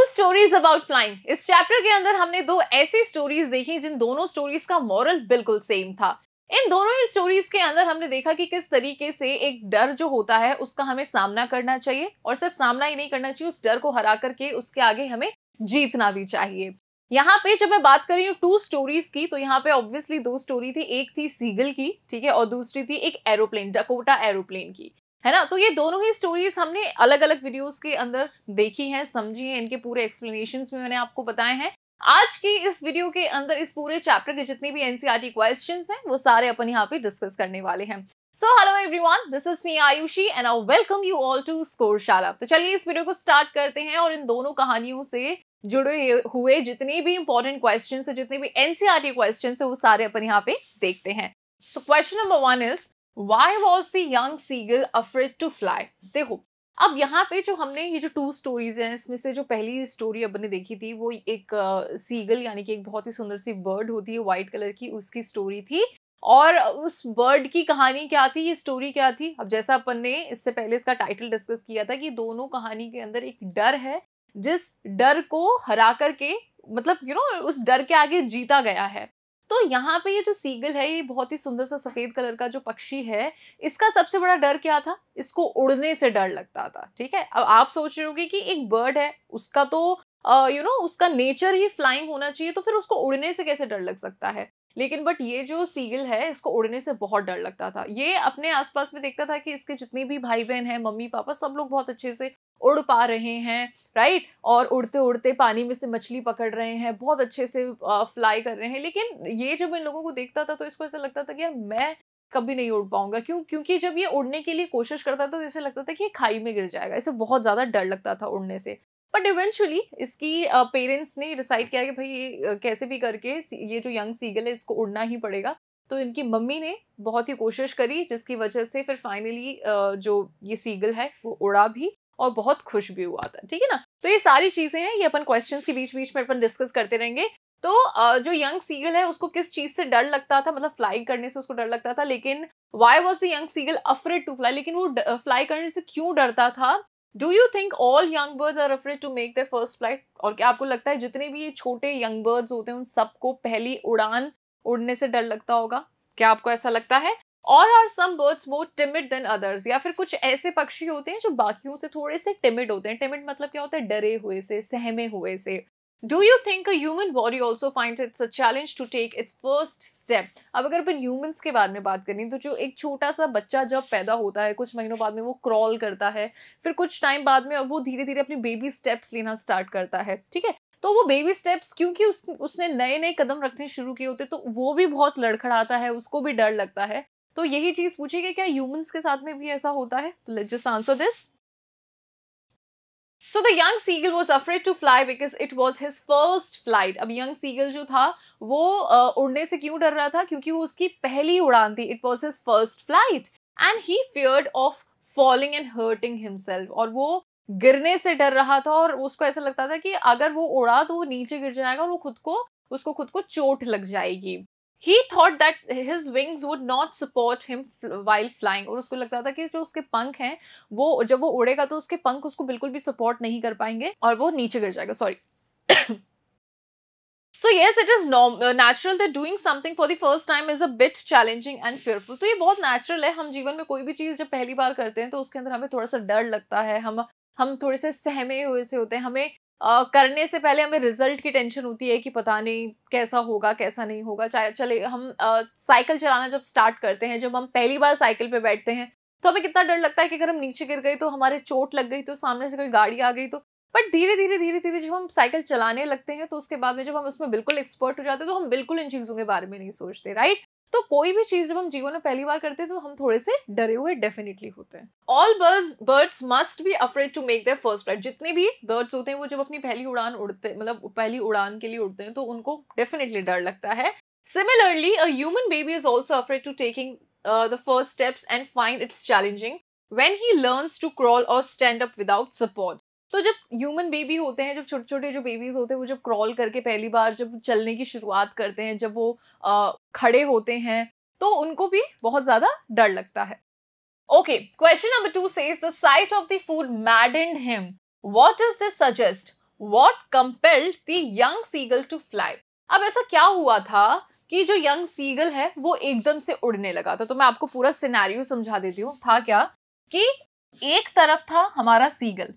Stories about flying. इस chapter के अंदर हमने दो ऐसी स्टोरीज देखी जिन दोनों स्टोरीज का मॉरल बिल्कुल सेम था। इन दोनों ही स्टोरीज के अंदर हमने देखा कि किस तरीके से एक डर जो होता है उसका हमें सामना करना चाहिए, और सिर्फ सामना ही नहीं करना चाहिए, उस डर को हरा करके उसके आगे हमें जीतना भी चाहिए। यहाँ पे जब मैं बात कर रही हूँ टू स्टोरीज की, तो यहाँ पे ऑब्वियसली दो स्टोरी थी। एक थी सीगल की, ठीक है, और दूसरी थी एक एरोप्लेन, डकोटा एरोप्लेन की, है ना। तो ये दोनों ही स्टोरीज हमने अलग अलग वीडियोस के अंदर देखी हैं, समझी हैं, इनके पूरे एक्सप्लेनेशंस में मैंने आपको बताए हैं। आज की इस वीडियो के अंदर इस पूरे चैप्टर के जितने भी एनसीईआरटी क्वेश्चंस हैं वो सारे अपन यहाँ पे डिस्कस करने वाले हैं। So hello everyone, this is me Ayushi and I welcome you all to Scoreshala. तो चलिए इस वीडियो को स्टार्ट करते हैं और इन दोनों कहानियों से जुड़े हुए जितने भी इंपॉर्टेंट क्वेश्चंस है, जितने भी एनसीईआरटी क्वेश्चंस है, वो सारे अपन यहाँ पे देखते हैं। So question number 1 is Why was the young seagull afraid to fly? देखो, अब यहाँ पे जो हमने ये जो टू स्टोरीज हैं, इसमें से जो पहली स्टोरी अपन ने देखी थी वो एक सीगल यानी कि एक बहुत ही सुंदर सी बर्ड होती है व्हाइट कलर की, उसकी स्टोरी थी। और उस बर्ड की कहानी क्या थी, ये स्टोरी क्या थी? अब जैसा अपन ने इससे पहले इसका टाइटल डिस्कस किया था कि दोनों कहानी के अंदर एक डर है, जिस डर को हरा करके मतलब उस डर के आगे जीता गया है। तो यहाँ पे ये जो सीगल है, ये बहुत ही सुंदर सा सफेद कलर का जो पक्षी है, इसका सबसे बड़ा डर क्या था? इसको उड़ने से डर लगता था, ठीक है। अब आप सोच रहे होगे कि एक बर्ड है, उसका तो उसका नेचर ही फ्लाइंग होना चाहिए, तो फिर उसको उड़ने से कैसे डर लग सकता है? लेकिन बट ये जो सीगल है, इसको उड़ने से बहुत डर लगता था। ये अपने आसपास में देखता था कि इसके जितने भी भाई बहन हैं, मम्मी पापा, सब लोग बहुत अच्छे से उड़ पा रहे हैं, राइट, और उड़ते उड़ते पानी में से मछली पकड़ रहे हैं, बहुत अच्छे से फ्लाई कर रहे हैं। लेकिन ये जब इन लोगों को देखता था तो इसको ऐसा लगता था कि यार मैं कभी नहीं उड़ पाऊंगा। क्योंकि जब ये उड़ने के लिए कोशिश करता था तो ऐसे लगता था कि ये खाई में गिर जाएगा, इसे बहुत ज्यादा डर लगता था उड़ने से। बट इवेंचुअली इसकी पेरेंट्स ने डिसाइड किया कि भाई ये कैसे भी करके ये जो यंग सीगल है इसको उड़ना ही पड़ेगा। तो इनकी मम्मी ने बहुत ही कोशिश करी, जिसकी वजह से फिर फाइनली जो ये सीगल है वो उड़ा भी और बहुत खुश भी हुआ था, ठीक है ना। तो ये सारी चीजें हैं, ये अपन क्वेश्चंस के बीच बीच में अपन डिस्कस करते रहेंगे। तो जो यंग सीगल है उसको किस चीज से डर लगता था, मतलब फ्लाई करने से उसको डर लगता था। लेकिन why was the young seagull afraid to fly? लेकिन वो फ्लाई करने से क्यों डरता था? Do you think all young birds are afraid to make their first flight? और क्या आपको लगता है जितने भी ये छोटे यंग बर्ड्स होते हैं उन सबको पहली उड़ान उड़ने से डर लगता होगा? क्या आपको ऐसा लगता है? और are some birds more timid than others? या फिर कुछ ऐसे पक्षी होते हैं जो बाकियों से थोड़े से टिमिड होते हैं। टिमिड मतलब क्या होता है? डरे हुए से, सहमे हुए से। Do you think a human body also finds it's a challenge to take its first step? अब अगर अपन ह्यूमंस के बारे में बात करें तो जो एक छोटा सा बच्चा जब पैदा होता है, कुछ महीनों बाद में वो क्रॉल करता है, फिर कुछ टाइम बाद में वो धीरे धीरे अपनी बेबी स्टेप्स लेना स्टार्ट करता है, ठीक है। तो वो बेबी स्टेप्स क्योंकि उसने नए नए कदम रखने शुरू किए होते, तो वो भी बहुत लड़खड़ाता है, उसको भी डर लगता है। तो यही चीज पूछी कि क्या ह्यूमंस के साथ में भी ऐसा होता है? तो let's just answer this. So the young seagull was afraid to fly because it was his first flight. अब young seagull जो था वो उड़ने से क्यों डर रहा था? क्योंकि वो उसकी पहली उड़ान थी। It was his first flight and he feared of falling and hurting himself. और वो गिरने से डर रहा था और उसको ऐसा लगता था कि अगर वो उड़ा तो वो नीचे गिर जाएगा और वो उसको खुद को चोट लग जाएगी। He thought that his wings would not support him while flying. और उसको लगता था कि जो उसके पंख हैं वो जब वो उड़ेगा तो उसके पंख उसको बिल्कुल भी सपोर्ट नहीं कर पाएंगे और वो नीचे गिर जाएगा। Sorry. So yes, it is natural that doing something for the first time is a bit challenging and fearful. तो ये बहुत नेचुरल है। हम जीवन में कोई भी चीज जब पहली बार करते हैं तो उसके अंदर हमें थोड़ा सा डर लगता है, हम थोड़े से सहमे हुए से होते हैं। हमें करने से पहले हमें रिजल्ट की टेंशन होती है कि पता नहीं कैसा होगा कैसा नहीं होगा। चाहे चले हम साइकिल चलाना जब स्टार्ट करते हैं, जब हम पहली बार साइकिल पे बैठते हैं तो हमें कितना डर लगता है कि अगर हम नीचे गिर गए तो, हमारे चोट लग गई तो, सामने से कोई गाड़ी आ गई तो। बट धीरे धीरे जब हम साइकिल चलाने लगते हैं तो उसके बाद में जब हम उसमें बिल्कुल एक्सपर्ट हो जाते हैं तो हम बिल्कुल इन चीजों के बारे में नहीं सोचते, राइट। तो कोई भी चीज जब हम जीवन में पहली बार करते हैं तो हम थोड़े से डरे हुए डेफिनेटली होते हैं। All birds must be afraid to make their first flight. जितने भी बर्ड्स होते हैं वो जब अपनी पहली उड़ान उड़ते, मतलब पहली उड़ान के लिए उड़ते हैं, तो उनको डेफिनेटली डर लगता है। Similarly a human baby is also afraid to taking the first steps and finds its challenging when he learns to crawl और स्टैंड अप विदाउट सपोर्ट। तो जब ह्यूमन बेबी होते हैं, जब छोटे छोटे जो बेबीज होते हैं, वो जब क्रॉल करके पहली बार जब चलने की शुरुआत करते हैं, जब वो खड़े होते हैं, तो उनको भी बहुत ज्यादा डर लगता है। Okay, question number 2 says the sight of the food maddened him. What does this suggest? What compelled the young seagull to fly. अब ऐसा क्या हुआ था कि जो यंग सीगल है वो एकदम से उड़ने लगा था। तो मैं आपको पूरा सिनेरियो समझा देती हूँ। था क्या कि एक तरफ था हमारा सीगल,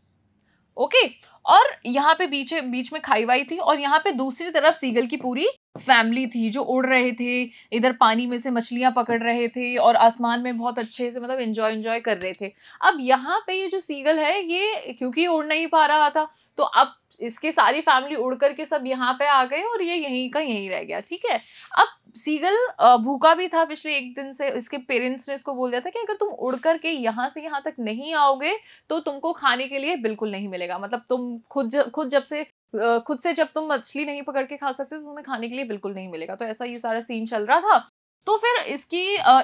ओके, और यहाँ पे बीच बीच में खाई वाई थी, और यहाँ पे दूसरी तरफ सीगल की पूरी फैमिली थी जो उड़ रहे थे, इधर पानी में से मछलियां पकड़ रहे थे और आसमान में बहुत अच्छे से मतलब एंजॉय एंजॉय कर रहे थे। अब यहाँ पे ये जो सीगल है ये क्योंकि उड़ नहीं पा रहा था, तो अब इसकी सारी फैमिली उड़ करके सब यहाँ पे आ गए और ये यहीं का यहीं रह गया। ठीक है, अब सीगल भूखा भी था पिछले एक दिन से। इसके पेरेंट्स ने इसको बोल दिया था कि अगर तुम उड़ करके यहाँ से यहाँ तक नहीं आओगे तो तुमको खाने के लिए बिल्कुल नहीं मिलेगा। मतलब तुम खुद से जब तुम मछली नहीं पकड़ के खा सकते तो तुम्हें खाने के लिए बिल्कुल नहीं मिलेगा। तो ऐसा ये सारा सीन चल रहा था। तो फिर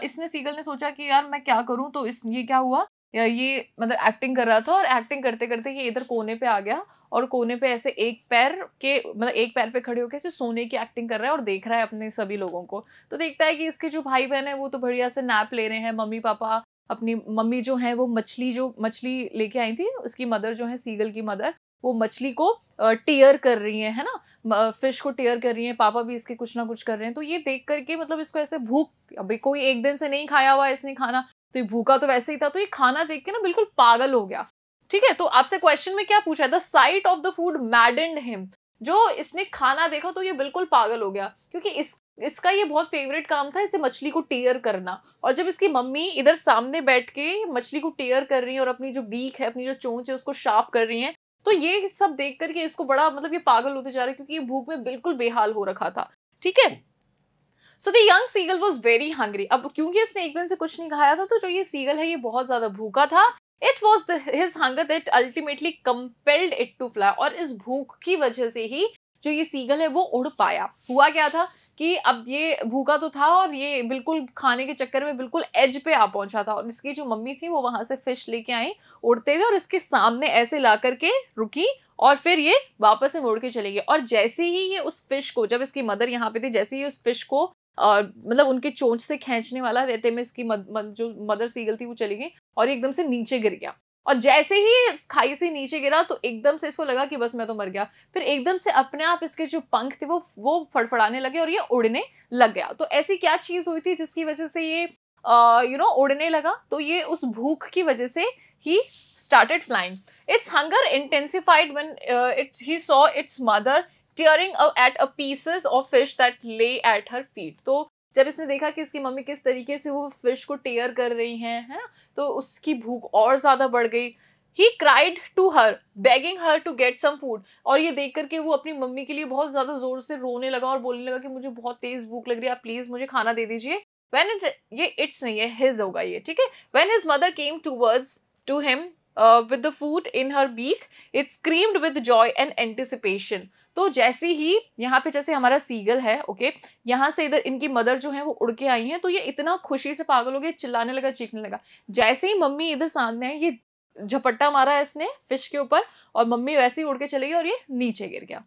इसने सीगल ने सोचा कि यार मैं क्या करूं। तो ये क्या हुआ, ये मतलब एक्टिंग कर रहा था, और एक्टिंग करते करते ये इधर कोने पे आ गया, और कोने पे ऐसे एक पैर पे खड़े होकर ऐसे सोने की एक्टिंग कर रहा है और देख रहा है अपने सभी लोगों को। तो देखता है कि इसके जो भाई बहन है वो तो बढ़िया से नैप ले रहे हैं। मम्मी पापा, अपनी मम्मी जो है वो मछली लेके आई थी, उसकी मदर जो है सीगल की मदर, वो मछली को टीयर कर रही है ना, फिश को टीयर कर रही है। पापा भी इसके कुछ ना कुछ कर रहे हैं। तो ये देख करके मतलब इसको ऐसे भूख, अभी कोई एक दिन से नहीं खाया हुआ इसने खाना, तो ये भूखा तो वैसे ही था, तो ये खाना देख के ना बिल्कुल पागल हो गया। ठीक है, तो आपसे क्वेश्चन में क्या पूछा, the site of the food मैडेंड him. जो इसने खाना देखा तो ये बिल्कुल पागल हो गया, क्योंकि इसका ये बहुत फेवरेट काम था इसे मछली को टीयर करना। और जब इसकी मम्मी इधर सामने बैठ के मछली को टीयर कर रही है और अपनी जो बीक है, अपनी जो चोंच है उसको शार्प कर रही है, तो ये सब देख करके इसको बड़ा मतलब ये पागल होते जा रहा है, क्योंकि ये भूख में बिल्कुल बेहाल हो रखा था। ठीक है, so the young seagull was very hungry. अब क्योंकि इसने एक दिन से कुछ नहीं खाया था, तो जो ये सीगल है ये बहुत ज्यादा भूखा था। It was his hunger that ultimately compelled it to fly. और इस भूख की वजह से ही जो ये सीगल है वो उड़ पाया। हुआ क्या था कि अब ये भूखा तो था और ये बिल्कुल खाने के चक्कर में बिल्कुल एज पे आ पहुंचा था, और इसकी जो मम्मी थी वो वहां से फिश लेके आई उड़ते हुए और इसके सामने ऐसे ला करके रुकी, और फिर ये वापस से मुड़ के चली गई। और जैसे ही ये उस फिश को, जब इसकी मदर यहाँ पे थी, जैसे ही उस फिश को मतलब उनके चोंच से खींचने वाला रहते में इसकी जो मदर सीगल थी वो चली गई, और ये एकदम से नीचे गिर गया। और जैसे ही खाई से नीचे गिरा तो एकदम से इसको लगा कि बस मैं तो मर गया। फिर एकदम से अपने आप इसके जो पंख थे वो फड़फड़ाने लगे और ये उड़ने लग गया। तो ऐसी क्या चीज हुई थी जिसकी वजह से ये उड़ने लगा, तो ये उस भूख की वजह से ही started flying. Its hunger intensified when he saw its mother tearing at a pieces of fish that lay at her feet. तो जब इसने देखा कि इसकी मम्मी किस तरीके से वो फिश को टेयर कर रही हैं, है ना, तो उसकी भूख और ज्यादा बढ़ गई। He cried to her, begging her to get some food. और ये देख करके वो अपनी मम्मी के लिए बहुत ज्यादा जोर से रोने लगा और बोलने लगा कि मुझे बहुत तेज भूख लग रही है, आप प्लीज मुझे खाना दे दीजिए। ये इट्स नहीं है, हिज होगा ये, ठीक है। When his mother came towards to him with the food in her beak, it screamed with joy and anticipation. तो जैसे ही यहाँ पे जैसे हमारा सीगल है, ओके, यहाँ से इधर इनकी मदर जो है वो उड़ के आई हैं, तो ये इतना खुशी से पागल हो गया, चिल्लाने लगा, चीखने लगा। जैसे ही मम्मी इधर सामने है, ये झपट्टा मारा है इसने फिश के ऊपर, और मम्मी वैसे ही उड़ के चली गई और ये नीचे गिर गया।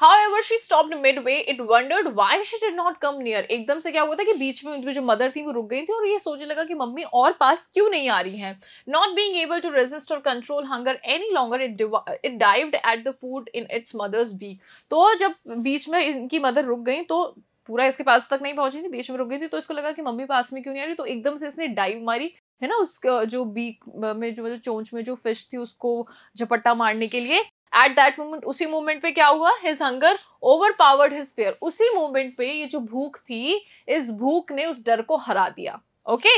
However, she stopped midway. It wondered why she did not come near. एकदम से क्या हुआ था कि बीच में उनकी जो मदर थी वो रुक गई थी, और ये सोचने लगा कि मम्मी और पास क्यों नहीं आ रही हैं। Not being able to resist or control hunger any longer, it dived at the food in its mother's beak. तो जब बीच में इनकी मदर रुक गई, तो पूरा इसके पास तक नहीं पहुंची थी, बीच में रुक गई थी, तो इसको लगा कि मम्मी पास में क्यों नहीं आ रही। तो एकदम से इसने डाइव मारी, है ना, उसका जो बीक में जो चोंच में जो फिश थी उसको झपट्टा मारने के लिए। एट दैट मोमेंट, उसी मोमेंट पे क्या हुआ, his hunger over powered his fair. उसी मोमेंट पे ये जो भूख थी, इस भूख ने उस डर को हरा दिया। Okay,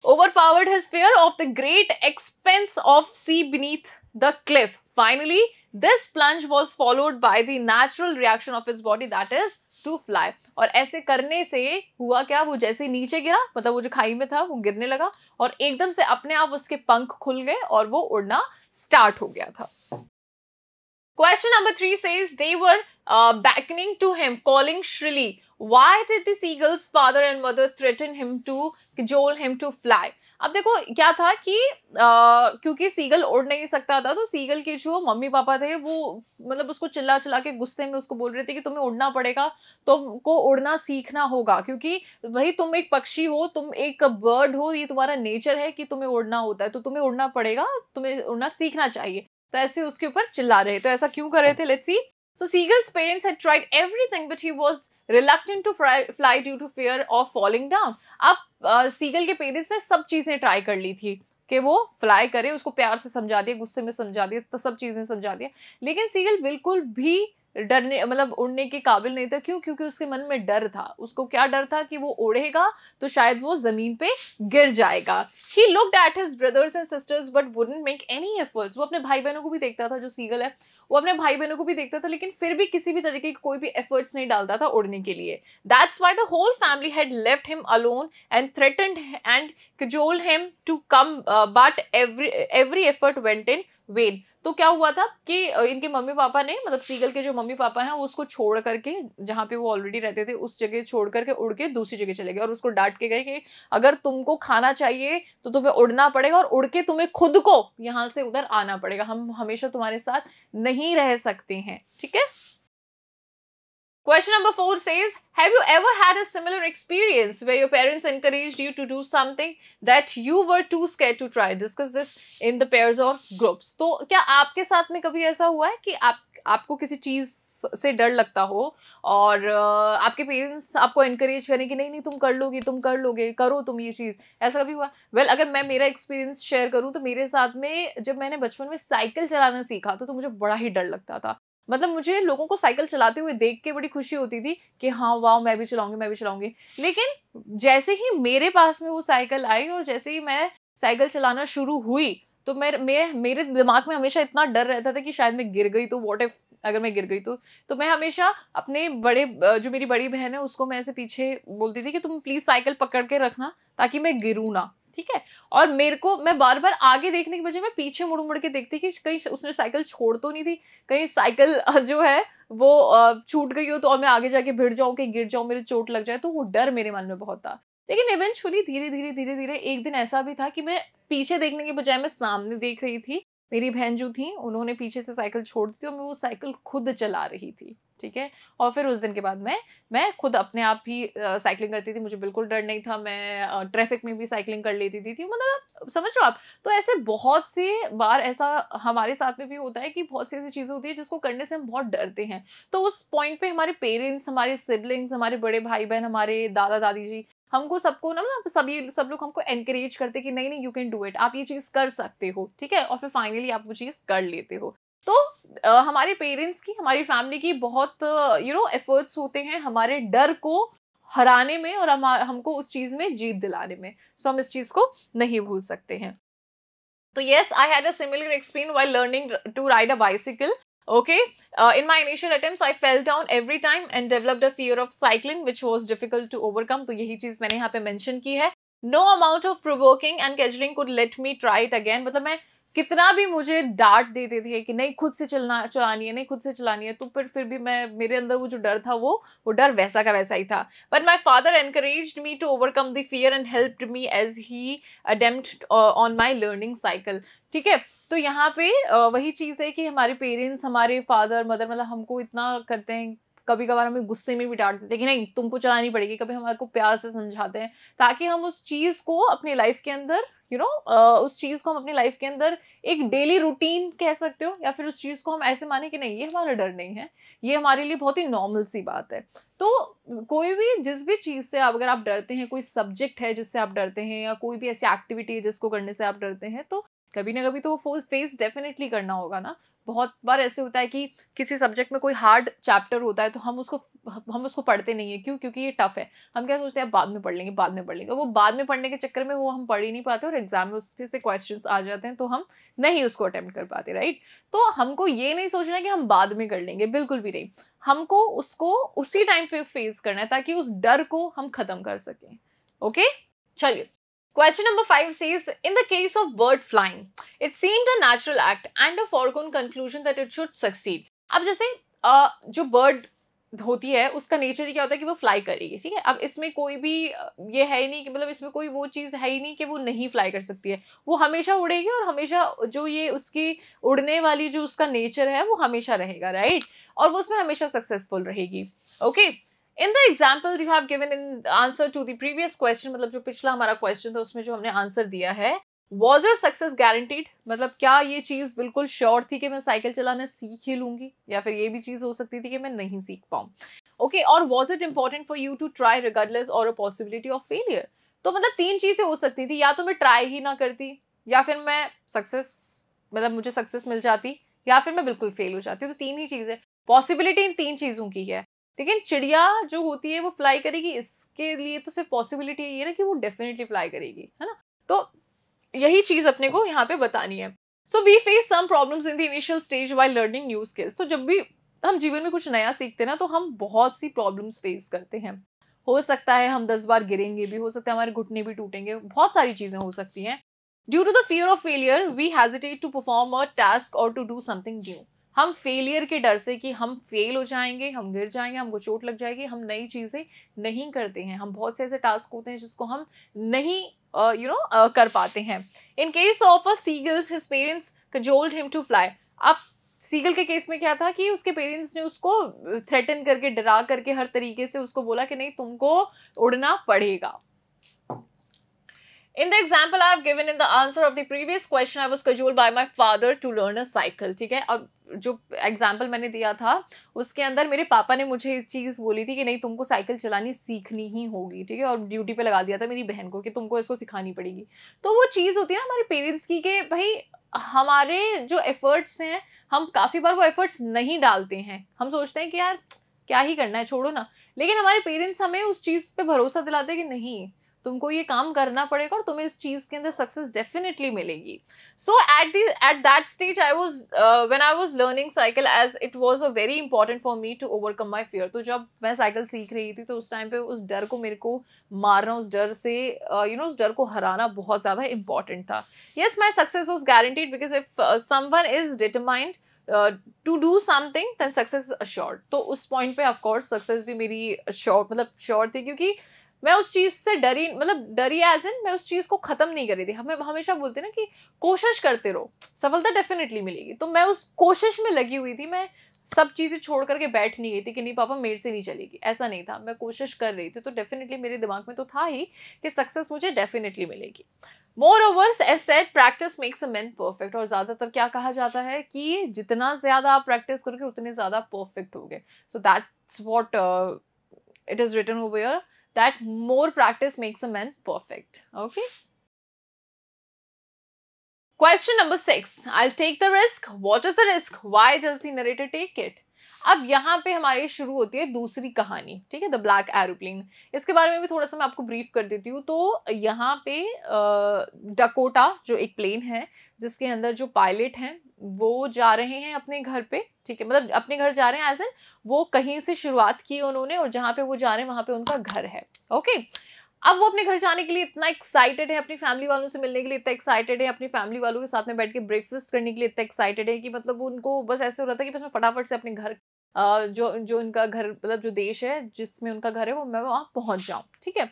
overpowered his fear of the great expanse of sea beneath the cliff. Finally, this plunge was followed by the natural reaction of his body, that is to fly. और ऐसे करने से हुआ क्या, वो जैसे नीचे गिरा, मतलब वो जो खाई में था वो गिरने लगा, और एकदम से अपने आप उसके पंख खुल गए और वो उड़ना स्टार्ट हो गया था। Question number 3 says they were beckoning to him, calling shrilly. Why did the seagull's father and mother threaten him to cajole him to fly? अब देखो क्या था कि क्योंकि सीगल उड़ नहीं सकता था, तो सीगल के जो मम्मी पापा थे वो मतलब उसको चिल्ला चिल्ला के गुस्से में उसको बोल रहे थे कि तुम्हें उड़ना पड़ेगा, तुमको उड़ना सीखना होगा, क्योंकि भाई तुम एक पक्षी हो, तुम एक बर्ड हो, ये तुम्हारा नेचर है कि तुम्हें उड़ना होता है, तो तुम्हें उड़ना पड़ेगा, तुम्हें उड़ना सीखना चाहिए। तो ऐसे उसके ऊपर चिल्ला रहे। तो ऐसा क्यों कर रहे थे, let's see. So Seagull's parents had tried everything, but he was reluctant to fly due to fear of falling down. अब सीगल के पेरेंट्स ने सब चीजें ट्राई कर ली थी कि वो फ्लाई करे, उसको प्यार से समझा दिया, गुस्से में समझा दिया, तो सब चीजें समझा दिया, लेकिन सीगल बिल्कुल भी डरने मतलब उड़ने के काबिल नहीं था। क्यों? क्योंकि उसके मन में डर था। उसको क्या डर था कि वो उड़ेगा तो शायद वो जमीन पे गिर जाएगा। He looked at his brothers and sisters but wouldn't make any efforts. वो अपने भाई बहनों को भी देखता था, जो सीगल है वो अपने भाई बहनों को भी देखता था, लेकिन फिर भी किसी भी तरीके की कोई भी एफर्ट्स नहीं डालता था उड़ने के लिए। That's why the whole family had left him alone and threatened and cajoled him to come, but every effort went in vain. तो क्या हुआ था कि इनके मम्मी पापा ने, मतलब सीगल के जो मम्मी पापा हैं, वो उसको छोड़ करके, जहाँ पे वो ऑलरेडी रहते थे उस जगह छोड़ करके उड़ के दूसरी जगह चले गए, और उसको डांट के गए कि अगर तुमको खाना चाहिए तो तुम्हें उड़ना पड़ेगा, और उड़ के तुम्हें खुद को यहाँ से उधर आना पड़ेगा, हम हमेशा तुम्हारे साथ नहीं रह सकते हैं, ठीक है। Question number 4 says, have you ever had a similar experience where your parents encouraged you to do something that you were too scared to try? Discuss this in the pairs or groups. तो क्या आपके साथ में कभी ऐसा हुआ है कि आपको किसी चीज से डर लगता हो और आपके पेरेंट्स आपको एनकरेज करें कि नहीं नहीं तुम कर लोगे, तुम कर लोगे, करो तुम ये चीज, ऐसा कभी हुआ? वेल, अगर मैं मेरा एक्सपीरियंस शेयर करूं तो मेरे साथ में जब मैंने बचपन में साइकिल चलाना सीखा तो मुझे बड़ा ही डर लगता था। मतलब मुझे लोगों को साइकिल चलाते हुए देख के बड़ी खुशी होती थी कि हाँ वाह, मैं भी चलाऊंगी, मैं भी चलाऊंगी। लेकिन जैसे ही मेरे पास में वो साइकिल आई और जैसे ही मैं साइकिल चलाना शुरू हुई तो मेरे दिमाग में हमेशा इतना डर रहता था कि शायद मैं गिर गई तो व्हाट इफ, अगर मैं गिर गई तो मैं हमेशा अपने जो मेरी बड़ी बहन है उसको मैं ऐसे पीछे बोलती थी कि तुम प्लीज साइकिल पकड़ के रखना ताकि मैं गिरूं ना, ठीक है। और मैं बार बार आगे देखने की बजाय मैं पीछे मुड़ मुड़ के देखती कि कहीं उसने साइकिल छोड़ तो नहीं दी, कहीं साइकिल जो है वो छूट गई हो तो और मैं आगे जाके भिड़ जाऊं, कहीं गिर जाऊं, मेरे चोट लग जाए, तो वो डर मेरे मन में बहुत था। लेकिन इवेंचुअली धीरे धीरे एक दिन ऐसा भी था कि मैं पीछे देखने के बजाय मैं सामने देख रही थी। मेरी बहन जो थी उन्होंने पीछे से साइकिल छोड़ दी थी और मैं वो साइकिल खुद चला रही थी, ठीक है। और फिर उस दिन के बाद मैं खुद अपने आप ही साइकिलिंग करती थी, मुझे बिल्कुल डर नहीं था। मैं ट्रैफिक में भी साइकिलिंग कर लेती थी, मतलब समझ रहे हो आप। तो ऐसे बहुत से बार ऐसा हमारे साथ में भी होता है कि बहुत सी ऐसी चीज़ें होती है जिसको करने से हम बहुत डरते हैं। तो उस पॉइंट पे हमारे पेरेंट्स, हमारे सिबलिंग्स, हमारे बड़े भाई बहन, हमारे दादा दादी जी, हमको सबको ना सब लोग हमको एनकरेज करते कि नहीं नहीं यू कैन डू इट, आप ये चीज़ कर सकते हो, ठीक है। और फिर फाइनली आप वो चीज़ कर लेते हो। तो हमारे पेरेंट्स की, हमारी फैमिली की बहुत एफर्ट्स होते हैं हमारे डर को हराने में और हमको उस चीज में जीत दिलाने में। सो हम इस चीज को नहीं भूल सकते हैं। तो yes, I had a similar experience while learning to ride a bicycle. Okay, in my initial attempts, I fell down every time and developed a fear of cycling, which was difficult to overcome. तो यही चीज मैंने यहाँ पे mention की है। No amount of provoking and cajoling could let me try it again. मतलब मैं कितना भी मुझे डांट देते थे कि नहीं खुद से चलानी है, नहीं खुद से चलानी है, तो फिर भी मेरे अंदर वो जो डर था वो डर वैसा का वैसा ही था। But my father encouraged me to overcome the fear and helped me as he attempt on my learning cycle, ठीक है। तो यहाँ पे वही चीज़ है कि हमारे पेरेंट्स, हमारे फादर मदर मतलब हमको इतना करते हैं, कभी कभार हमें गुस्से में भी डांट देते हैं कि नहीं तुमको चलानी पड़ेगी, कभी हमारे को प्यार से समझाते हैं ताकि हम उस चीज़ को अपनी लाइफ के अंदर उस चीज़ को हम अपनी लाइफ के अंदर एक डेली रूटीन कह सकते हो, या फिर उस चीज़ को हम ऐसे माने कि नहीं ये हमारा डर नहीं है, ये हमारे लिए बहुत ही नॉर्मल सी बात है। तो कोई भी जिस भी चीज़ से अगर आप डरते हैं, कोई सब्जेक्ट है जिससे आप डरते हैं या कोई भी ऐसी एक्टिविटी है जिसको करने से आप डरते हैं, तो कभी ना कभी तो वो फेस डेफिनेटली करना होगा ना। बहुत बार ऐसे होता है कि किसी सब्जेक्ट में कोई हार्ड चैप्टर होता है तो हम उसको पढ़ते नहीं है। क्यों? क्योंकि ये टफ है। हम क्या सोचते हैं बाद में पढ़ लेंगे, बाद में पढ़ लेंगे। वो बाद में पढ़ने के चक्कर में वो हम पढ़ ही नहीं पाते और एग्जाम में उसमें से क्वेश्चंस आ जाते हैं तो हम नहीं उसको अटेम्प्ट कर पाते, राइट। तो हमको ये नहीं सोचना कि हम बाद में कर लेंगे, बिल्कुल भी नहीं। हमको उसको उसी टाइम पे फेस करना है ताकि उस डर को हम खत्म कर सकें। ओके, चलिए। Question number 5 says, in the case of bird flying, it seemed a natural act and a foregone conclusion that it should succeed. अब जैसे जो बर्ड होती है उसका नेचर ही क्या होता है कि वो फ्लाई करेगी, ठीक है। अब इसमें कोई भी ये है ही नहीं कि मतलब इसमें कोई वो चीज़ है ही नहीं कि वो नहीं फ्लाई कर सकती है। वो हमेशा उड़ेगी और हमेशा जो ये उसकी उड़ने वाली जो उसका नेचर है वो हमेशा रहेगा, राइट। और वो उसमें हमेशा सक्सेसफुल रहेगी। Okay, In the example you have given in answer to the previous question, मतलब जो पिछला हमारा क्वेश्चन था उसमें जो हमने आंसर दिया है, वॉज योर सक्सेस गारंटीड, मतलब क्या ये चीज बिल्कुल श्योर थी कि मैं साइकिल चलाना सीख ही लूंगी, या फिर ये भी चीज हो सकती थी कि मैं नहीं सीख पाऊँ। ओके, और was it important for you to try regardless और अ पॉसिबिलिटी ऑफ फेलियर। तो मतलब तीन चीजें हो सकती थी, या तो मैं ट्राई ही ना करती, या फिर मैं सक्सेस, मतलब मुझे सक्सेस मिल जाती, या फिर मैं बिल्कुल फेल हो जाती। तो तीन ही चीजें, पॉसिबिलिटी इन तीन चीजों की है। लेकिन चिड़िया जो होती है वो फ्लाई करेगी, इसके लिए तो सिर्फ पॉसिबिलिटी ये है ना कि वो डेफिनेटली फ्लाई करेगी, है ना। तो यही चीज अपने को यहाँ पे बतानी है। So we face some problems in the initial stage while learning new skills. तो जब भी हम जीवन में कुछ नया सीखते हैं ना, तो हम बहुत सी प्रॉब्लम्स फेस करते हैं। हो सकता है हम 10 बार गिरेंगे भी, हो सकता है हमारे घुटने भी टूटेंगे, बहुत सारी चीजें हो सकती हैं। Due to the fear of failure we hesitate to perform a task और टू डू समथिंग न्यू। हम फेलियर के डर से कि हम फेल हो जाएंगे, हम गिर जाएंगे, हमको चोट लग जाएगी, हम नई चीजें नहीं करते हैं। हम बहुत से ऐसे टास्क होते हैं जिसको हम नहीं कर पाते हैं। In case of a seagulls his parents cajoled him to fly। अब सीगल के केस में क्या था कि उसके पेरेंट्स ने उसको थ्रेटन करके, डरा करके, हर तरीके से उसको बोला कि नहीं, तुमको उड़ना पड़ेगा। In the example I have given in the answer of the previous question, I was cajoled by my father to learn a cycle। ठीक है, और जो एग्जाम्पल मैंने दिया था उसके अंदर मेरे पापा ने मुझे एक चीज बोली थी कि नहीं, तुमको साइकिल चलानी सीखनी ही होगी। ठीक है, और ड्यूटी पे लगा दिया था मेरी बहन को कि तुमको इसको सिखानी पड़ेगी। तो वो चीज होती है ना हमारे पेरेंट्स की, कि भाई हमारे जो एफर्ट्स हैं, हम काफी बार वो एफर्ट्स नहीं डालते हैं। हम सोचते हैं कि यार क्या ही करना है, छोड़ो ना। लेकिन हमारे पेरेंट्स हमें उस चीज पे भरोसा दिलाते हैं कि नहीं, तुमको ये काम करना पड़ेगा और तुम्हें इस चीज के अंदर सक्सेस डेफिनेटली मिलेगी। So at that stage I was when I was learning cycle, as it was a very important for me to overcome my fear. तो जब मैं साइकिल सीख रही थी तो उस टाइम पे उस डर को मेरे को मारना, उस डर से उस डर को हराना बहुत ज्यादा इंपॉर्टेंट था। Yes, my success was guaranteed because if someone is determined to do something then success assured. तो उस पॉइंट पे ऑफकोर्स सक्सेस भी मेरी श्योर, मतलब श्योर थी, क्योंकि मैं उस चीज से डरी, मतलब डरी एज इन मैं उस चीज को खत्म नहीं कर रही थी। हमें हमेशा बोलते हैं ना कि कोशिश करते रहो, सफलता डेफिनेटली मिलेगी। तो मैं उस कोशिश में लगी हुई थी। मैं सब चीजें छोड़ करके बैठ नहीं गई थी कि नहीं पापा मेरे से नहीं चलेगी, ऐसा नहीं था। मैं कोशिश कर रही थी। तो डेफिनेटली मेरे दिमाग में तो था ही कि सक्सेस मुझे डेफिनेटली मिलेगी। Moreover as said, practice makes a man perfect. और ज्यादातर क्या कहा जाता है कि जितना ज्यादा आप प्रैक्टिस करोगे उतने ज्यादा परफेक्ट होगे। So that's what it is written over here, that more practice makes a man perfect. Okay. Question number 6, I'll take the risk। What is the risk? Why does the narrator take it? अब यहाँ पे हमारी शुरू होती है दूसरी कहानी। ठीक है, द ब्लैक एरोप्लेन। इसके बारे में भी थोड़ा सा मैं आपको ब्रीफ कर देती हूँ। तो यहाँ पे डकोटा जो एक प्लेन है जिसके अंदर जो पायलट हैं वो जा रहे हैं अपने घर पे। ठीक है, मतलब अपने घर जा रहे हैं एज एन वो कहीं से शुरुआत की उन्होंने, और जहाँ पे वो जा रहे हैं वहां पे उनका घर है। ओके, अब वो अपने घर जाने के लिए इतना एक्साइटेड है, अपनी फैमिली वालों से मिलने के लिए इतना एक्साइटेड है, अपनी फैमिली वालों के साथ में बैठ के ब्रेकफास्ट करने के लिए इतना एक्साइटेड है कि मतलब उनको बस ऐसे हो रहा था कि बस मैं फटाफट से अपने घर जो जो इनका घर, मतलब जो देश है जिसमें उनका घर है, वो मैं वहां पहुंच जाऊं। ठीक है,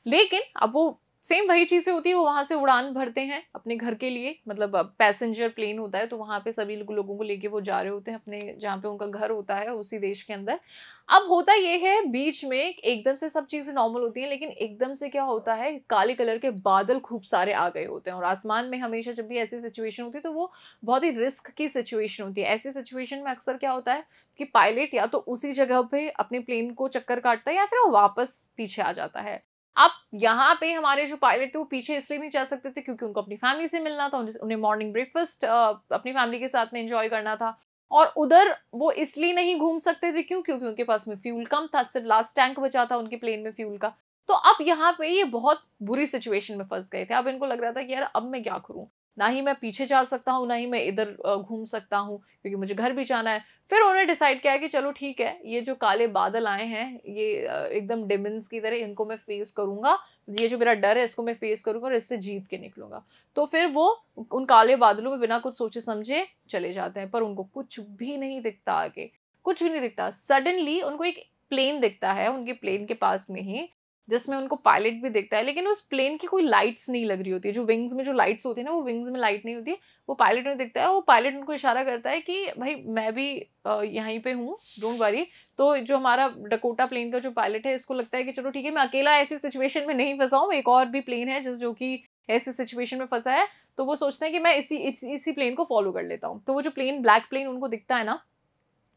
लेकिन अब वो सेम वही चीजें होती है, वो वहां से उड़ान भरते हैं अपने घर के लिए। मतलब पैसेंजर प्लेन होता है, तो वहां पे सभी लोगों को लेके वो जा रहे होते हैं अपने जहाँ पे उनका घर होता है उसी देश के अंदर। अब होता ये है बीच में एकदम से सब चीजें नॉर्मल होती हैं, लेकिन एकदम से क्या होता है, काले कलर के बादल खूब सारे आ गए होते हैं। और आसमान में हमेशा जब भी ऐसी सिचुएशन होती है तो वो बहुत ही रिस्क की सिचुएशन होती है। ऐसी सिचुएशन में अक्सर क्या होता है कि पायलट या तो उसी जगह पे अपने प्लेन को चक्कर काटता है या फिर वो वापस पीछे आ जाता है। अब यहाँ पे हमारे जो पायलट थे वो पीछे इसलिए नहीं जा सकते थे क्योंकि उनको अपनी फैमिली से मिलना था, उन्हें मॉर्निंग ब्रेकफास्ट अपनी फैमिली के साथ में एंजॉय करना था। और उधर वो इसलिए नहीं घूम सकते थे, क्यों? क्योंकि उनके पास में फ्यूल कम था, सिर्फ लास्ट टैंक बचा था उनके प्लेन में फ्यूल का। तो अब यहाँ पे ये बहुत बुरी सिचुएशन में फंस गए थे। अब इनको लग रहा था कि यार अब मैं क्या करूं, ना ही मैं पीछे जा सकता हूँ, ना ही मैं इधर घूम सकता हूँ, क्योंकि मुझे घर भी जाना है। फिर उन्होंने डिसाइड किया कि चलो ठीक है, ये जो काले बादल आए हैं ये एकदम डेमन्स की तरह, इनको मैं फेस करूंगा। ये जो मेरा डर है इसको मैं फेस करूंगा और इससे जीत के निकलूंगा। तो फिर वो उन काले बादलों में बिना कुछ सोचे समझे चले जाते हैं, पर उनको कुछ भी नहीं दिखता आगे, कुछ भी नहीं दिखता। सडनली उनको एक प्लेन दिखता है उनके प्लेन के पास में ही, जिसमें उनको पायलट भी दिखता है, लेकिन उस प्लेन की कोई लाइट्स नहीं लग रही होती है। जो विंग्स में जो लाइट्स होती है ना, वो विंग्स में लाइट नहीं होती है, वो पायलट में दिखता है। वो पायलट उनको इशारा करता है कि भाई मैं भी यहीं पे हूँ, डोंट वरी। तो जो हमारा डकोटा प्लेन का जो पायलट है, इसको लगता है कि चलो ठीक है, मैं अकेला ऐसी सिचुएशन में नहीं फंसा हूँ, एक और भी प्लेन है जो कि ऐसी सिचुएशन में फंसा है, तो वो सोचते हैं कि मैं इसी प्लेन को फॉलो कर लेता हूँ। तो वो जो प्लेन, ब्लैक प्लेन उनको दिखता है ना,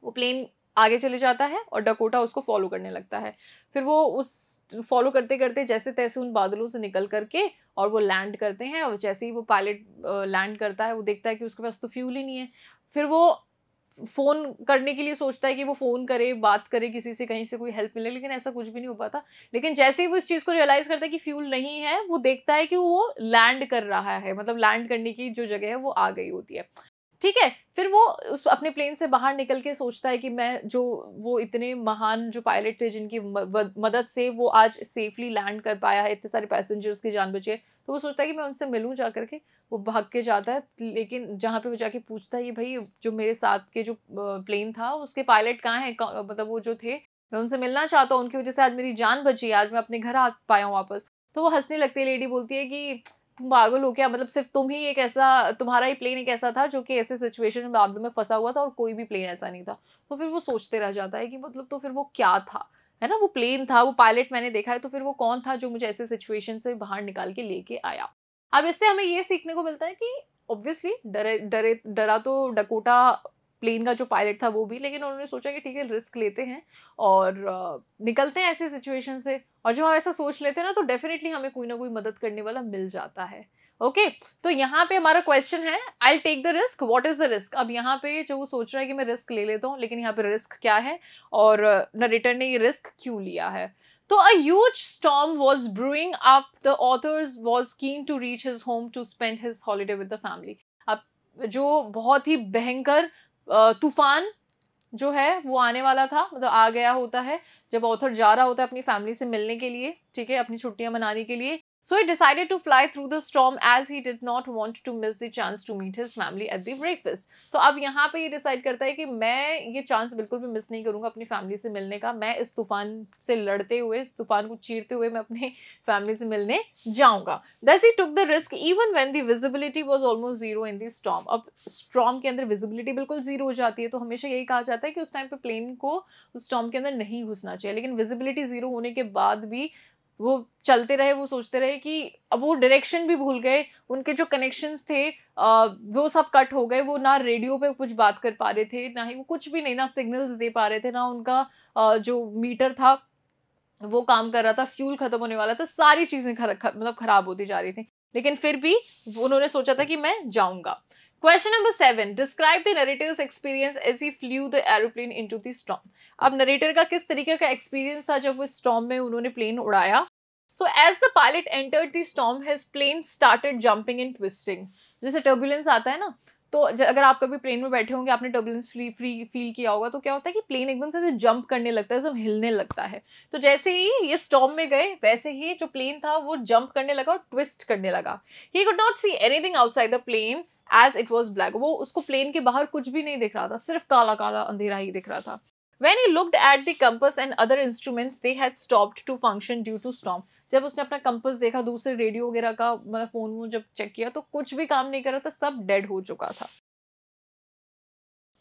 वो प्लेन आगे चले जाता है और डकोटा उसको फॉलो करने लगता है। फिर वो उस फॉलो करते करते जैसे तैसे उन बादलों से निकल करके और वो लैंड करते हैं, और जैसे ही वो पायलट लैंड करता है, वो देखता है कि उसके पास तो फ्यूल ही नहीं है। फिर वो फ़ोन करने के लिए सोचता है कि वो फ़ोन करे, बात करे किसी से, कहीं से कोई हेल्प मिले, लेकिन ऐसा कुछ भी नहीं हो पाता। लेकिन जैसे ही वो इस चीज़ को रियलाइज़ करता है कि फ्यूल नहीं है, वो देखता है कि वो लैंड कर रहा है, मतलब लैंड करने की जो जगह है वो आ गई होती है। ठीक है? फिर वो उस अपने प्लेन से बाहर निकल के सोचता है कि मैं जो वो इतने महान जो पायलट थे जिनकी मदद से वो आज सेफली लैंड कर पाया है, इतने सारे पैसेंजर्स की जान बची है, तो वो सोचता है कि मैं उनसे मिलूँ जा कर के। वो भाग के जाता है, लेकिन जहाँ पे वो जाके पूछता है कि भई जो मेरे साथ के जो प्लेन था उसके पायलट कहाँ हैं? मतलब वो जो थे, मैं उनसे मिलना चाहता हूँ, उनकी वज़ह से आज मेरी जान बची है, आज मैं अपने घर आ पाया हूँ वापस। तो वो हँसने लगती है, लेडी बोलती है कि तुम पागल हो क्या? मतलब सिर्फ़ तुम ही एक ऐसा, तुम्हारा ही प्लेन एक ऐसा था जो कि ऐसे सिचुएशन में बादलों में फँसा हुआ था और कोई भी प्लेन ऐसा नहीं था। तो फिर वो सोचते रह जाता है कि मतलब तो फिर वो क्या था? है ना? वो प्लेन था, वो पायलट मैंने देखा है, तो फिर वो कौन था जो मुझे ऐसे सिचुएशन से बाहर निकाल के लेके आया? अब इससे हमें ये सीखने को मिलता है कि ऑब्वियसली डरा तो डकोटा प्लेन का जो पायलट था वो भी, लेकिन उन्होंने सोचा कि ठीक है, रिस्क लेते हैं और निकलते हैं ऐसी सिचुएशन से। और जब हम ऐसा सोच लेते हैं ना, तो डेफिनेटली हमें कोई ना कोई मदद करने वाला मिल जाता है। ओके, तो यहाँ पे हमारा क्वेश्चन है, I will take the risk, what is the risk? अब यहाँ पे जो वो सोच रहा है कि मैं रिस्क ले लेता हूँ, लेकिन यहाँ पे रिस्क क्या है और नरेटर ने ये रिस्क क्यों लिया है? तो a huge storm was brewing up. The author was keen to reach his home to spend his holiday with the family. अब जो बहुत ही भयंकर तूफान जो है वो आने वाला था, मतलब आ गया होता है जब ऑथर जा रहा होता है अपनी फैमिली से मिलने के लिए, ठीक है, अपनी छुट्टियां मनाने के लिए। So he decided to fly through the storm as he did not want to miss the chance to meet his family at the breakfast. तो अब यहाँ पे ये डिसाइड करता है कि मैं ये चांस बिल्कुल भी मिस नहीं करूंगा अपनी फैमिली से मिलने का। मैं इस तूफान से लड़ते हुए, इस तूफान को चीरते हुए मैं अपने फैमिली से मिलने जाऊंगा। Thus he took the risk even when the visibility was almost zero in the storm. अब स्टॉर्म के अंदर विजिबिलिटी बिल्कुल जीरो हो जाती है, तो हमेशा यही कहा जाता है कि उस टाइम पे प्लेन को उस स्टॉर्म के अंदर नहीं घुसना चाहिए। लेकिन विजिबिलिटी जीरो होने के बाद भी वो चलते रहे, वो सोचते रहे कि अब वो डायरेक्शन भी भूल गए, उनके जो कनेक्शंस थे वो सब कट हो गए, वो ना रेडियो पे कुछ बात कर पा रहे थे, ना ही वो कुछ भी नहीं, ना सिग्नल्स दे पा रहे थे, ना उनका जो मीटर था वो काम कर रहा था, फ्यूल खत्म होने वाला था, सारी चीजें मतलब खराब होती जा रही थी, लेकिन फिर भी उन्होंने सोचा था कि मैं जाऊंगा। Question number 7, describe the narrator's experience as he flew the aeroplane into the storm. अब नरेटर का किस तरीके का एक्सपीरियंस था जब वो स्टॉर्म में उन्होंने प्लेन उड़ाया। So as the pilot entered the storm, his plane started jumping and twisting. जैसे टर्बुलेंस आता है ना, तो अगर आप कभी प्लेन में बैठे होंगे, आपने टर्बुलेंस फ्री फील किया होगा, तो क्या होता है कि प्लेन एकदम से जंप करने लगता है, एकदम हिलने लगता है। तो जैसे ही ये स्टॉर्म में गए, वैसे ही जो प्लेन था वो जंप करने लगा और ट्विस्ट करने लगा। He could not see anything outside the plane as it was black. वो उसको प्लेन के बाहर कुछ भी नहीं दिख रहा था, सिर्फ काला काला अंधेरा ही दिख रहा था। When he looked at the compass and other instruments, they had stopped to function due to storm. जब उसने अपना कंपास देखा, दूसरे रेडियो वगैरह का, मतलब फोन वो जब चेक किया, तो कुछ भी काम नहीं कर रहा था, सब डेड हो चुका था।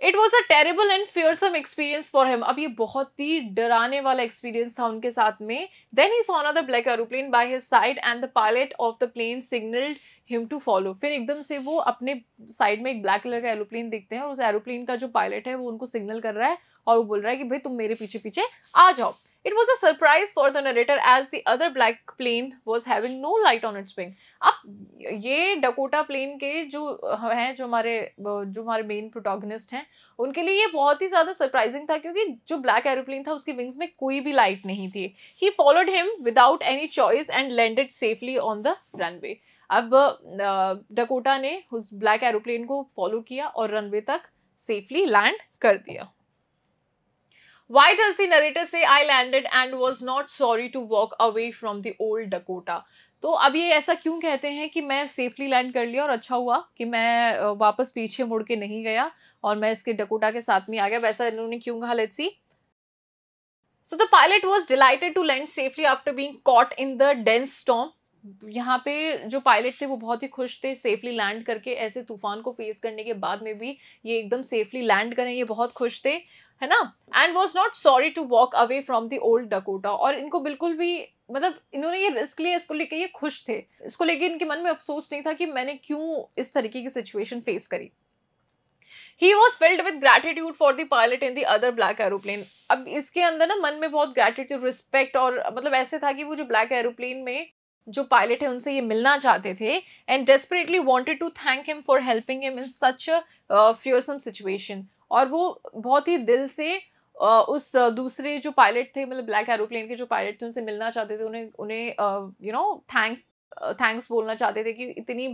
It was a terrible and fearsome experience for him. अब ये बहुत ही डराने वाला एक्सपीरियंस था उनके साथ में। Then he saw another black aeroplane by his side and the pilot of the plane signalled him to follow. फिर एकदम से वो अपने साइड में एक ब्लैक कलर का एरोप्लेन देखते हैं और उस एरोप्लेन का जो पायलट है वो उनको सिग्नल कर रहा है और वो बोल रहा है कि भाई तुम मेरे पीछे पीछे आ जाओ। It was a surprise for the narrator as the other black plane was having no light on its wing. अब ये डकोटा प्लेन के जो हैं, जो हमारे मेन प्रोटोगनिस्ट हैं, उनके लिए ये बहुत ही ज़्यादा सरप्राइजिंग था, क्योंकि जो ब्लैक एरोप्लेन था उसकी विंग्स में कोई भी लाइट नहीं थी। He followed him without any choice and landed safely on the runway. अब डकोटा ने उस ब्लैक एरोप्लेन को फॉलो किया और रनवे तक सेफली लैंड कर दिया। Why does the narrator say I landed and was not sorry to walk away from the old Dakota? तो अब ये ऐसा क्यों कहते हैं कि मैं सेफली लैंड कर लिया और अच्छा हुआ कि मैं वापस पीछे मुड़ के नहीं गया और मैं इसके डकोटा के साथ में आ गया, वैसा इन्होंने क्यों कहा? Let's see. So the pilot was delighted to land safely after being caught in the dense storm. यहाँ पे जो पायलट थे वो बहुत ही खुश थे सेफली लैंड करके, ऐसे तूफान को फेस करने के बाद में भी ये एकदम सेफली लैंड करें, ये बहुत खुश थे, है ना। And was not sorry to walk away from the old Dakota, और इनको बिल्कुल भी मतलब इन्होंने ये रिस्क लिया, इसको लेके ये खुश थे, इसको लेके इनके मन में अफसोस नहीं था कि मैंने क्यों इस तरीके की सिचुएशन फेस करी। He was filled with gratitude for the pilot in the other black aeroplane. अब इसके अंदर ना मन में बहुत gratitude, respect, और मतलब ऐसे था कि वो जो black aeroplane में जो पायलट है उनसे ये मिलना चाहते थे, and desperately wanted to thank him for helping him in such a fearsome situation. और वो बहुत ही दिल से उस दूसरे जो पायलट थे, मतलब ब्लैक एरोप्लेन के जो पायलट थे, उनसे मिलना चाहते थे, उन्हें उन्हें थैंक्स बोलना चाहते थे कि इतनी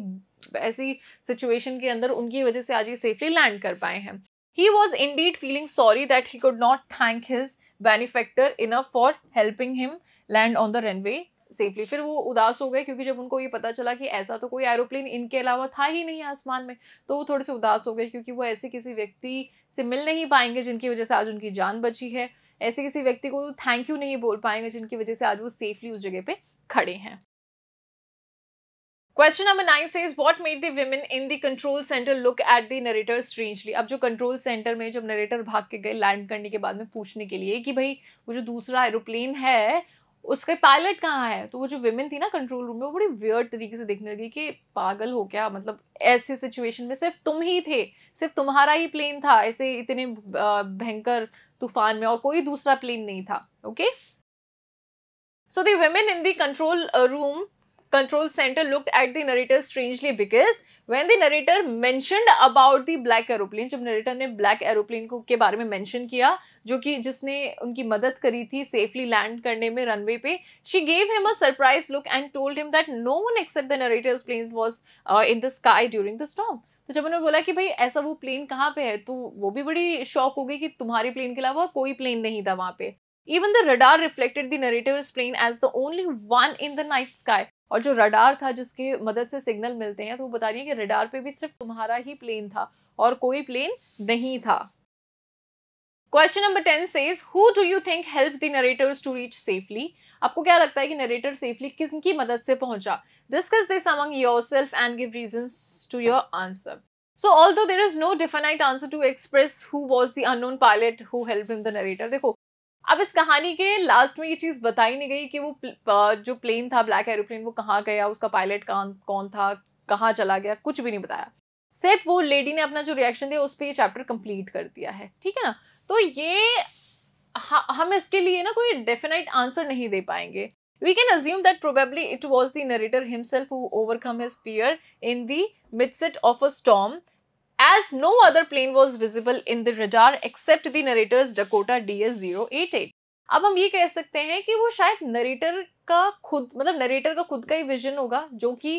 ऐसी सिचुएशन के अंदर उनकी वजह से आज ये सेफली लैंड कर पाए हैं। He was indeed feeling sorry that he could not thank his benefactor enough for helping him land on the runway safely. फिर वो उदास हो गए क्योंकि जब उनको ये पता चला कि ऐसा तो कोई एरोप्लेन इनके अलावा था ही नहीं आसमान में, तो वो थोड़े से उदास हो गए क्योंकि वो ऐसे किसी व्यक्ति से मिल नहीं पाएंगे जिनकी वजह से आज उनकी जान बची है, ऐसे किसी व्यक्ति को थैंक यू नहीं बोल पाएंगे जिनकी वजह से आज वो सेफली उस जगह पे खड़े हैं। Question number 9 says, what made the women in the control center look at the narrator strangely? अब जो कंट्रोल सेंटर में जब नरेटर भाग के गए लैंड करने के बाद में पूछने के लिए कि भाई वो जो दूसरा एरोप्लेन है उसका पायलट कहाँ है, तो वो जो विमेन थी ना कंट्रोल रूम में, वो बड़ी वियर्ड तरीके से देखने लगी कि पागल हो क्या, मतलब ऐसे सिचुएशन में सिर्फ तुम ही थे, सिर्फ तुम्हारा ही प्लेन था ऐसे इतने भयंकर तूफान में, और कोई दूसरा प्लेन नहीं था। Okay, so the women in the control room control center looked at the narrator strangely because when the narrator mentioned about the black aeroplane, जब narrator ने black aeroplane को के बारे में mention किया जो कि जिसने उनकी मदद करी थी safely land करने में runway पे, she gave him a surprise look and told him that no one except the narrator's plane was in the sky during the storm. तो जब उन्होंने बोला कि भाई ऐसा वो प्लेन कहाँ पे है, तो वो भी बड़ी शॉक हो गई कि तुम्हारे प्लेन के अलावा कोई प्लेन नहीं था वहां पे। Even the radar reflected the narrator's plane as the only one in the night sky. और जो रडार था जिसकी मदद से सिग्नल मिलते हैं, तो वो बता रही है कि रडार पे भी सिर्फ तुम्हारा ही प्लेन था और कोई प्लेन नहीं था। Question number 10 says, who do you think helped the narrators to reach safely? आपको क्या लगता है कि नरेटर सेफली किसकी मदद से पहुंचा? Discuss this among yourself and give reasons to your answer. So although there is no definite answer to express who was the unknown pilot who helped him, the narrator, देखो अब इस कहानी के last में ये चीज बताई नहीं गई कि वो जो प्लेन था ब्लैक एरोप्लेन वो कहाँ गया, उसका पायलट कौन था, कहाँ चला गया, कुछ भी नहीं बताया। सिर्फ वो लेडी ने अपना जो रिएक्शन दिया उस पर ये चैप्टर कंप्लीट कर दिया है, ठीक है ना। तो ये हम इसके लिए ना कोई डेफिनेट आंसर नहीं दे पाएंगे। We can assume that probably it was the narrator himself who overcome his fear in the midst of a storm, as no other plane was visible in the radar except the narrator's Dakota DS-088. अब हम ये कह सकते हैं कि वो शायद narrator का खुद, मतलब नरेटर का खुद का ही विजन होगा जो कि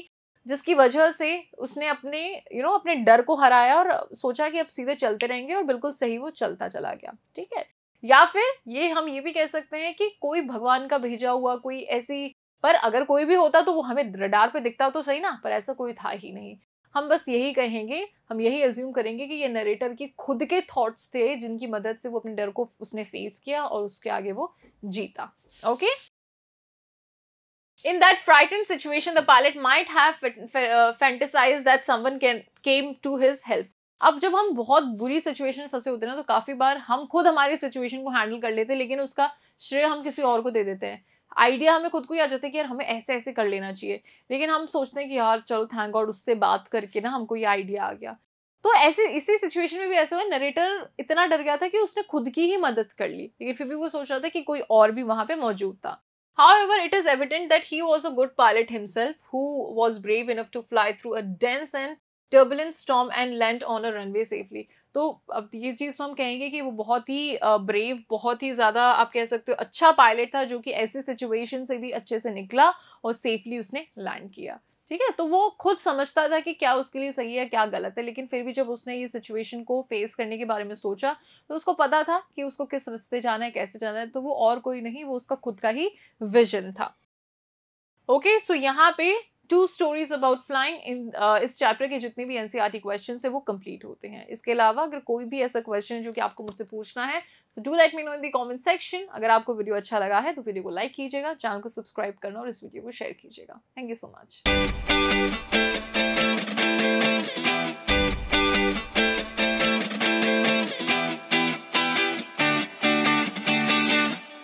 जिसकी वजह से उसने अपने अपने डर को हराया और सोचा कि अब सीधे चलते रहेंगे, और बिल्कुल सही वो चलता चला गया, ठीक है। या फिर हम ये भी कह सकते हैं कि कोई भगवान का भेजा हुआ कोई ऐसी, पर अगर कोई भी होता तो वो हमें रडार पे दिखता तो सही ना, पर ऐसा कोई था ही नहीं। हम बस यही कहेंगे, हम यही अज्यूम करेंगे कि ये नरेटर की खुद के थॉट्स थे जिनकी मदद से वो अपने डर को उसने फेस किया और उसके आगे वो जीता। Okay, in that frightened situation the pilot might have fantasized that someone came to his help. अब जब हम बहुत बुरी सिचुएशन में फंसे होते हैं ना, तो काफी बार हम खुद हमारी सिचुएशन को हैंडल कर लेते हैं, लेकिन उसका श्रेय हम किसी और को दे देते हैं। आइडिया हमें खुद को ही आ जाता है कि यार हमें ऐसे ऐसे कर लेना चाहिए, लेकिन हम सोचते हैं कि यार चलो थैंक गॉड उससे बात करके ना हमको ये आइडिया आ गया। तो ऐसे इसी सिचुएशन में भी ऐसा हुआ, नरेटर इतना डर गया था कि उसने खुद की ही मदद कर ली, लेकिन फिर भी वो सोच रहा था कि कोई और भी वहां पे मौजूद था। However, it is evident that he was a good pilot himself, who was brave enough to fly through a dense and turbulent storm and land on a runway safely. तो अब ये चीज़ तो हम कहेंगे कि वो बहुत ही ब्रेव, बहुत ही ज़्यादा आप कह सकते हो अच्छा पायलट था, जो कि ऐसी सिचुएशन से भी अच्छे से निकला और सेफली उसने लैंड किया, ठीक है। तो वो खुद समझता था कि क्या उसके लिए सही है क्या गलत है, लेकिन फिर भी जब उसने ये सिचुएशन को फेस करने के बारे में सोचा तो उसको पता था कि उसको किस रास्ते जाना है, कैसे जाना है, तो वो और कोई नहीं, वो उसका खुद का ही विजन था। ओके, सो यहाँ पे 2 स्टोरीज अबाउट फ्लाइंग इन इस चैप्टर के जितने भी एनसीईआरटी क्वेश्चन है वो कंप्लीट होते हैं। इसके अलावा अगर कोई भी ऐसा क्वेश्चन जो कि आपको मुझसे पूछना है, so do let me know in the comment section. अगर आपको वीडियो अच्छा लगा है तो वीडियो को लाइक कीजिएगा, चैनल को सब्सक्राइब करना और इस वीडियो को शेयर कीजिएगा। Thank you so much.